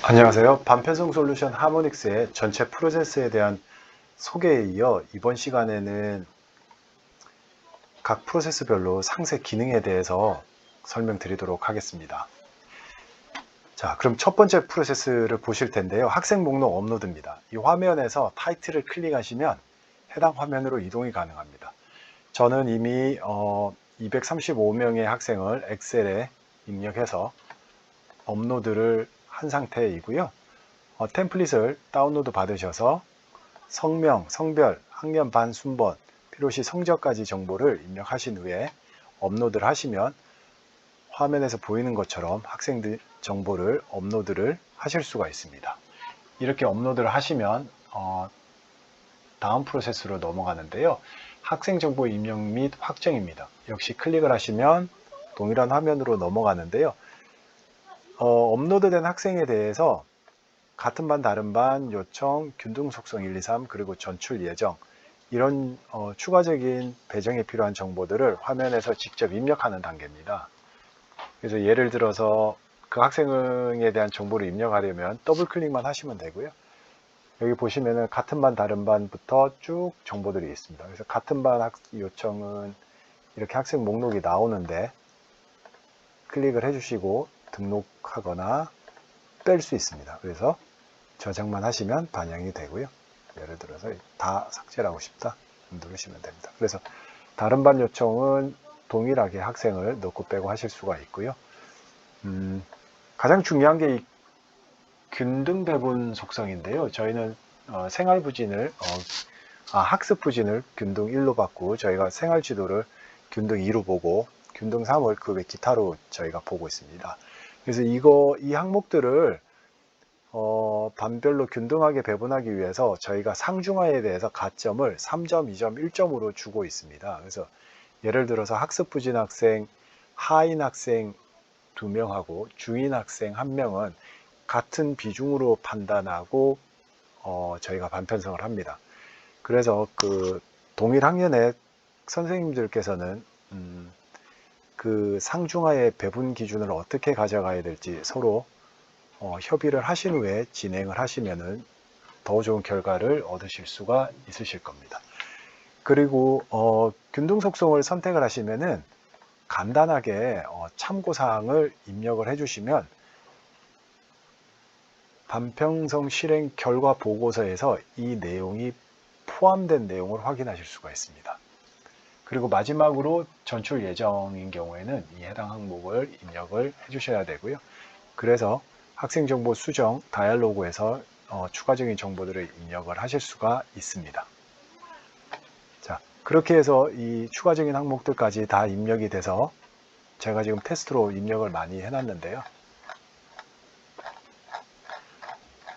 안녕하세요. 반편성 솔루션 하모닉스의 전체 프로세스에 대한 소개에 이어 이번 시간에는 각 프로세스별로 상세 기능에 대해서 설명드리도록 하겠습니다. 자, 그럼 첫 번째 프로세스를 보실 텐데요. 학생 목록 업로드입니다. 이 화면에서 타이틀을 클릭하시면 해당 화면으로 이동이 가능합니다. 저는 이미 235명의 학생을 엑셀에 입력해서 업로드를 한 상태이고요. 템플릿을 다운로드 받으셔서 성명, 성별, 학년, 반, 순번, 필요시 성적까지 정보를 입력하신 후에 업로드를 하시면 화면에서 보이는 것처럼 학생들 정보를 업로드를 하실 수가 있습니다. 이렇게 업로드를 하시면 다음 프로세스로 넘어가는데요. 학생 정보 입력 및 확정입니다. 역시 클릭을 하시면 동일한 화면으로 넘어가는데요. 업로드된 학생에 대해서 같은 반, 다른 반, 요청, 균등 속성 1, 2, 3, 그리고 전출 예정 이런 추가적인 배정에 필요한 정보들을 화면에서 직접 입력하는 단계입니다. 그래서 예를 들어서 그 학생에 대한 정보를 입력하려면 더블 클릭만 하시면 되고요. 여기 보시면은 같은 반, 다른 반부터 쭉 정보들이 있습니다. 그래서 같은 반 요청은 이렇게 학생 목록이 나오는데 클릭을 해주시고 등록하거나 뺄 수 있습니다. 그래서 저장만 하시면 반영이 되고요. 예를 들어서 다 삭제를 하고 싶다 누르시면 됩니다. 그래서 다른 반 요청은 동일하게 학생을 넣고 빼고 하실 수가 있고요. 가장 중요한 게 이 균등 배분 속성인데요. 저희는 생활부진을 학습부진을 균등 1로 받고 저희가 생활지도를 균등 2로 보고 균등 3을 그 외 기타로 저희가 보고 있습니다. 그래서 이 항목들을 반별로 균등하게 배분하기 위해서 저희가 상중하에 대해서 가점을 3점, 2점, 1점으로 주고 있습니다. 그래서 예를 들어서 학습부진 학생, 하인 학생 2명하고 주인 학생 1명은 같은 비중으로 판단하고 저희가 반편성을 합니다. 그래서 그 동일 학년의 선생님들께서는 그 상중하의 배분 기준을 어떻게 가져가야 될지 서로 협의를 하신 후에 진행을 하시면은 더 좋은 결과를 얻으실 수가 있으실 겁니다. 그리고 균등 속성을 선택을 하시면은 간단하게 참고사항을 입력을 해주시면 반편성 실행 결과 보고서에서 이 내용이 포함된 내용을 확인하실 수가 있습니다. 그리고 마지막으로 전출 예정인 경우에는 이 해당 항목을 입력을 해주셔야 되고요. 그래서 학생정보 수정 다이얼로그에서 추가적인 정보들을 입력을 하실 수가 있습니다. 자, 그렇게 해서 이 추가적인 항목들까지 다 입력이 돼서 제가 지금 테스트로 입력을 많이 해놨는데요.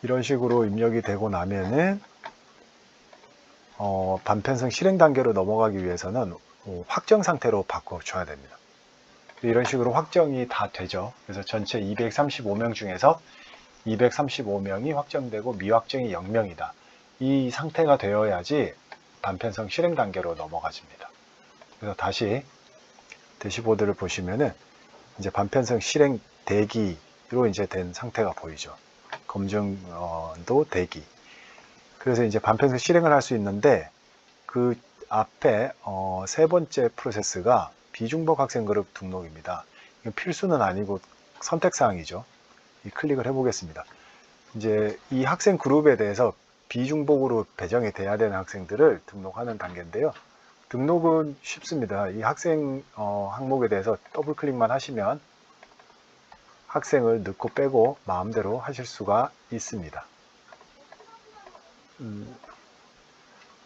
이런 식으로 입력이 되고 나면은 반편성 실행 단계로 넘어가기 위해서는 확정 상태로 바꿔줘야 됩니다. 이런 식으로 확정이 다 되죠. 그래서 전체 235명 중에서 235명이 확정되고 미확정이 0명이다. 이 상태가 되어야지 반편성 실행 단계로 넘어가집니다. 그래서 다시 대시보드를 보시면은 이제 반편성 실행 대기로 이제 된 상태가 보이죠. 검증도 대기. 그래서 이제 반편성 실행을 할 수 있는데 그 앞에 세 번째 프로세스가 비중복 학생 그룹 등록입니다. 이건 필수는 아니고 선택사항이죠. 이 클릭을 해보겠습니다. 이제 이 학생 그룹에 대해서 비중복으로 배정이 돼야 되는 학생들을 등록하는 단계인데요. 등록은 쉽습니다. 이 학생 항목에 대해서 더블 클릭만 하시면 학생을 넣고 빼고 마음대로 하실 수가 있습니다.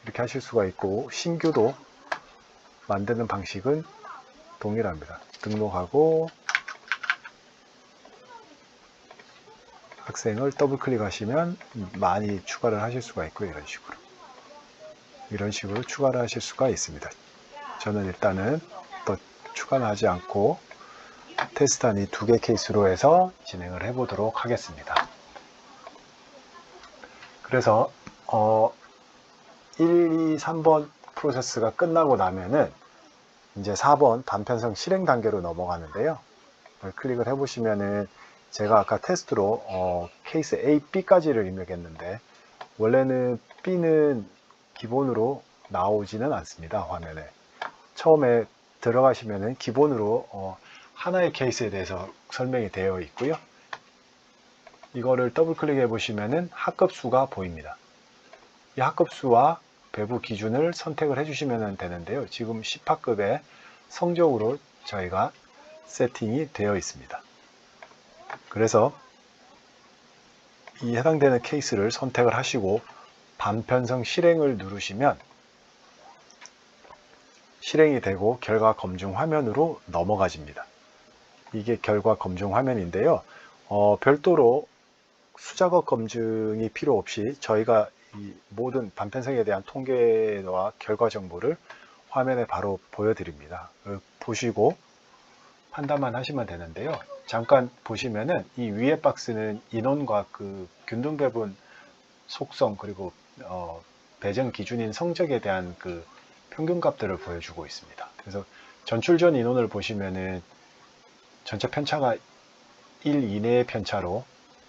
이렇게 하실 수가 있고 신규도 만드는 방식은 동일합니다. 등록하고 학생을 더블 클릭하시면 많이 추가를 하실 수가 있고 이런 식으로 추가를 하실 수가 있습니다. 저는 일단은 또 추가는 하지 않고 테스트한 이 2개 케이스로 해서 진행을 해 보도록 하겠습니다. 그래서 1, 2, 3번 프로세스가 끝나고 나면은 이제 4번 반편성 실행 단계로 넘어가는데요. 클릭을 해 보시면은 제가 아까 테스트로 케이스 A, B까지를 입력했는데 원래는 B는 기본으로 나오지는 않습니다. 화면에. 처음에 들어가시면은 기본으로 하나의 케이스에 대해서 설명이 되어 있고요. 이거를 더블 클릭해 보시면은 합급수가 보입니다. 이 합급수와 배부 기준을 선택을 해주시면 되는데요. 지금 10하급의 성적으로 저희가 세팅이 되어 있습니다. 그래서 이 해당되는 케이스를 선택을 하시고 반편성 실행을 누르시면 실행이 되고 결과 검증 화면으로 넘어가집니다. 이게 결과 검증 화면인데요. 별도로 수작업 검증이 필요 없이 저희가 이 모든 반편성에 대한 통계와 결과 정보를 화면에 바로 보여드립니다. 보시고 판단만 하시면 되는데요. 잠깐 보시면은 이 위에 박스는 인원과 그 균등 배분 속성 그리고 배정 기준인 성적에 대한 그 평균값들을 보여주고 있습니다. 그래서 전출 전 인원을 보시면은 전체 편차가 1 이내의 편차로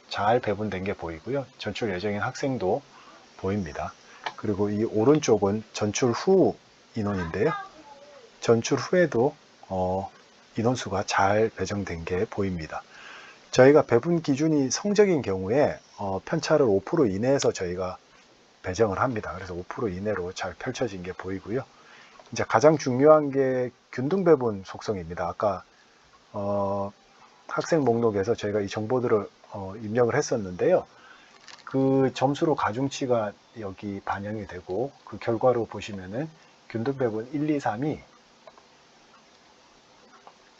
잘 배분된 게 보이고요. 전출 예정인 학생도 보입니다. 그리고 이 오른쪽은 전출 후 인원인데요. 전출 후에도 인원수가 잘 배정된 게 보입니다. 저희가 배분 기준이 성적인 경우에 편차를 5% 이내에서 저희가 배정을 합니다. 그래서 5% 이내로 잘 펼쳐진 게 보이고요. 이제 가장 중요한 게 균등 배분 속성입니다. 아까 학생 목록에서 저희가 이 정보들을 입력을 했었는데요. 그 점수로 가중치가 여기 반영이 되고 그 결과로 보시면은 균등 배분 1, 2, 3이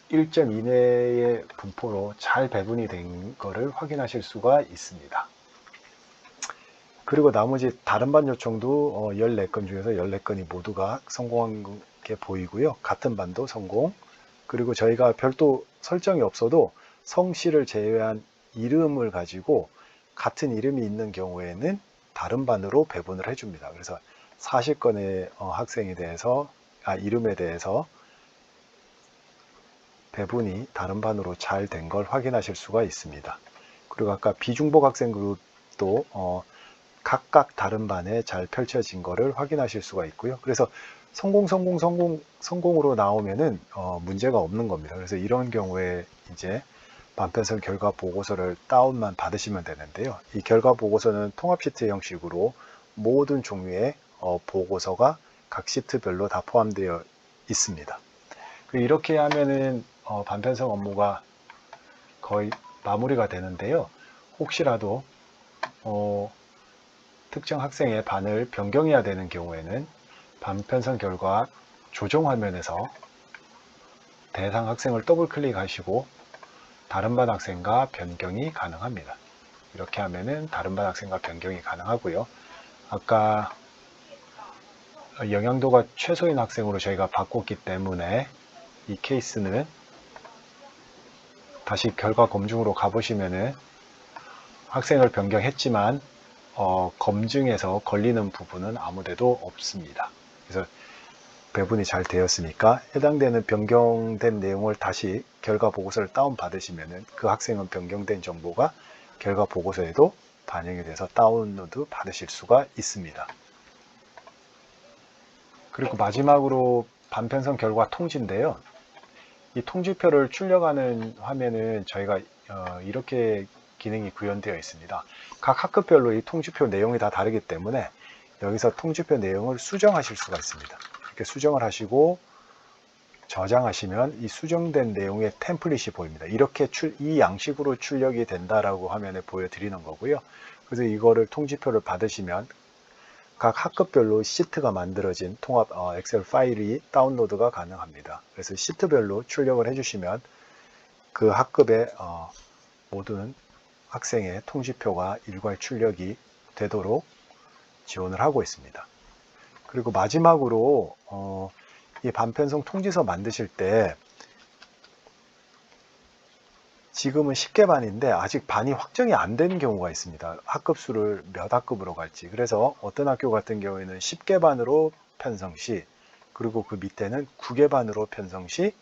1점 이내의 분포로 잘 배분이 된 것을 확인하실 수가 있습니다. 그리고 나머지 다른 반 요청도 14건 중에서 14건이 모두가 성공한 게 보이고요. 같은 반도 성공. 그리고 저희가 별도 설정이 없어도 성씨를 제외한 이름을 가지고 같은 이름이 있는 경우에는 다른 반으로 배분을 해줍니다. 그래서 40건의 학생에 대해서 이름에 대해서 배분이 다른 반으로 잘 된 걸 확인하실 수가 있습니다. 그리고 아까 비중복 학생 그룹도 각각 다른 반에 잘 펼쳐진 것을 확인하실 수가 있고요. 그래서 성공으로 나오면은 문제가 없는 겁니다. 그래서 이런 경우에 이제 반편성 결과 보고서를 다운만 받으시면 되는데요. 이 결과 보고서는 통합 시트 형식으로 모든 종류의 보고서가 각 시트별로 다 포함되어 있습니다. 이렇게 하면은 반편성 업무가 거의 마무리가 되는데요. 혹시라도 특정 학생의 반을 변경해야 되는 경우에는 반편성 결과 조정 화면에서 대상 학생을 더블 클릭하시고 다른 반 학생과 변경이 가능합니다. 이렇게 하면은 다른 반 학생과 변경이 가능하고요. 아까 영향도가 최소인 학생으로 저희가 바꿨기 때문에 이 케이스는 다시 결과 검증으로 가보시면은 학생을 변경했지만 검증에서 걸리는 부분은 아무데도 없습니다. 그래서 배분이 잘 되었으니까 해당되는 변경된 내용을 다시 결과 보고서를 다운받으시면 그 학생은 변경된 정보가 결과 보고서에도 반영이 돼서 다운로드 받으실 수가 있습니다. 그리고 마지막으로 반편성 결과 통지인데요. 이 통지표를 출력하는 화면은 저희가 이렇게 기능이 구현되어 있습니다. 각 학급별로 이 통지표 내용이 다 다르기 때문에 여기서 통지표 내용을 수정하실 수가 있습니다. 이렇게 수정을 하시고 저장하시면 이 수정된 내용의 템플릿이 보입니다. 이렇게 이 양식으로 출력이 된다라고 화면에 보여드리는 거고요. 그래서 이거를 통지표를 받으시면 각 학급별로 시트가 만들어진 통합 엑셀 파일이 다운로드가 가능합니다. 그래서 시트별로 출력을 해주시면 그 학급의 모든 학생의 통지표가 일괄 출력이 되도록 지원을 하고 있습니다. 그리고 마지막으로 이 반편성 통지서 만드실 때 지금은 10개 반인데 아직 반이 확정이 안 된 경우가 있습니다. 학급수를 몇 학급으로 갈지. 그래서 어떤 학교 같은 경우에는 10개 반으로 편성 시, 그리고 그 밑에는 9개 반으로 편성 시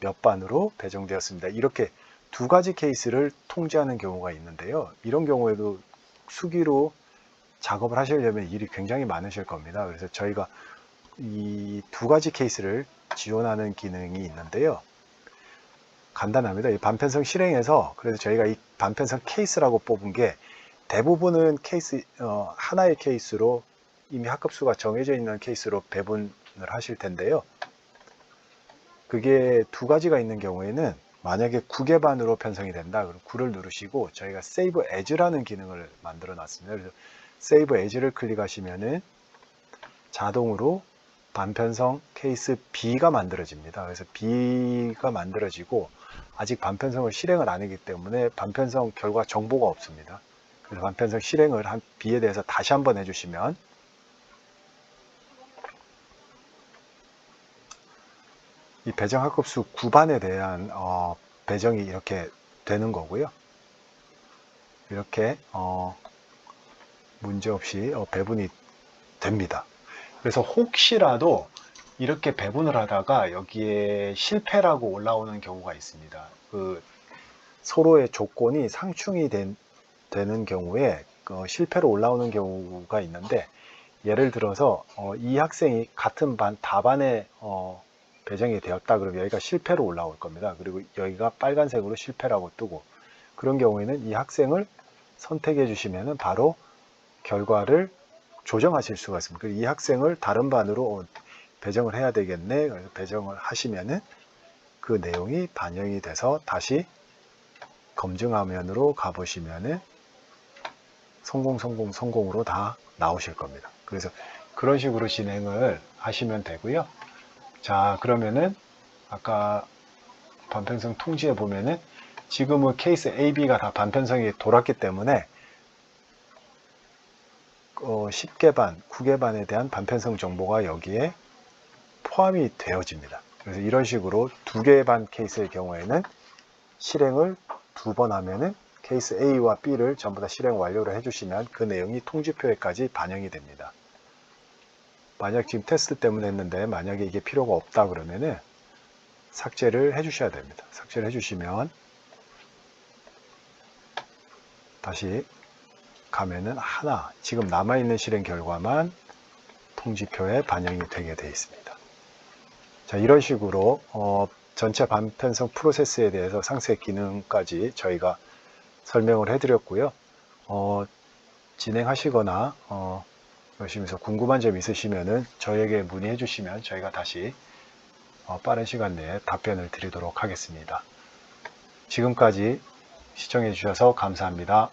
몇 반으로 배정되었습니다. 이렇게 두 가지 케이스를 통제하는 경우가 있는데요. 이런 경우에도 수기로 작업을 하시려면 일이 굉장히 많으실 겁니다. 그래서 저희가 이 두 가지 케이스를 지원하는 기능이 있는데요. 간단합니다. 이 반편성 실행에서 그래서 저희가 이 반편성 케이스라고 뽑은 게 대부분은 케이스 하나의 케이스로 이미 합급수가 정해져 있는 케이스로 배분을 하실 텐데요. 그게 두 가지가 있는 경우에는 만약에 9개반으로 편성이 된다. 그럼 9를 누르시고 저희가 Save As라는 기능을 만들어 놨습니다. 그래서 Save As를 클릭하시면은 자동으로 반편성 케이스 B가 만들어집니다. 그래서 B가 만들어지고 아직 반편성을 실행을 안 하기 때문에 반편성 결과 정보가 없습니다. 그래서 반편성 실행을 한 B에 대해서 다시 한번 해주시면 이 배정 합급수 9반에 대한 배정이 이렇게 되는 거고요. 이렇게 문제없이 배분이 됩니다. 그래서 혹시라도 이렇게 배분을 하다가 여기에 실패라고 올라오는 경우가 있습니다. 그 서로의 조건이 상충이 되는 경우에 실패로 올라오는 경우가 있는데, 예를 들어서 이 학생이 같은 반 다반에 배정이 되었다 그러면 여기가 실패로 올라올 겁니다. 그리고 여기가 빨간색으로 실패라고 뜨고, 그런 경우에는 이 학생을 선택해 주시면 바로 결과를 조정하실 수가 있습니다. 이 학생을 다른 반으로 배정을 해야 되겠네. 그래서 배정을 하시면은 그 내용이 반영이 돼서 다시 검증 화면으로 가보시면은 성공으로 다 나오실 겁니다. 그래서 그런 식으로 진행을 하시면 되고요. 자, 그러면은 아까 반편성 통지에 보면은 지금은 케이스 A, B가 다 반편성이 돌았기 때문에 10개 반, 9개 반에 대한 반편성 정보가 여기에 포함이 되어집니다. 그래서 이런 식으로 2개 반 케이스의 경우에는 실행을 2번 하면은 케이스 A와 B를 전부 다 실행 완료를 해주시면 그 내용이 통지표에까지 반영이 됩니다. 만약 지금 테스트 때문에 했는데 만약에 이게 필요가 없다 그러면은 삭제를 해주셔야 됩니다. 삭제를 해주시면 다시 가면은 하나, 지금 남아있는 실행 결과만 통지표에 반영이 되게 되어 있습니다. 자, 이런 식으로 전체 반편성 프로세스에 대해서 상세 기능까지 저희가 설명을 해드렸고요. 진행하시거나 열심히서 궁금한 점 있으시면은 저에게 문의해 주시면 저희가 다시 빠른 시간 내에 답변을 드리도록 하겠습니다. 지금까지 시청해 주셔서 감사합니다.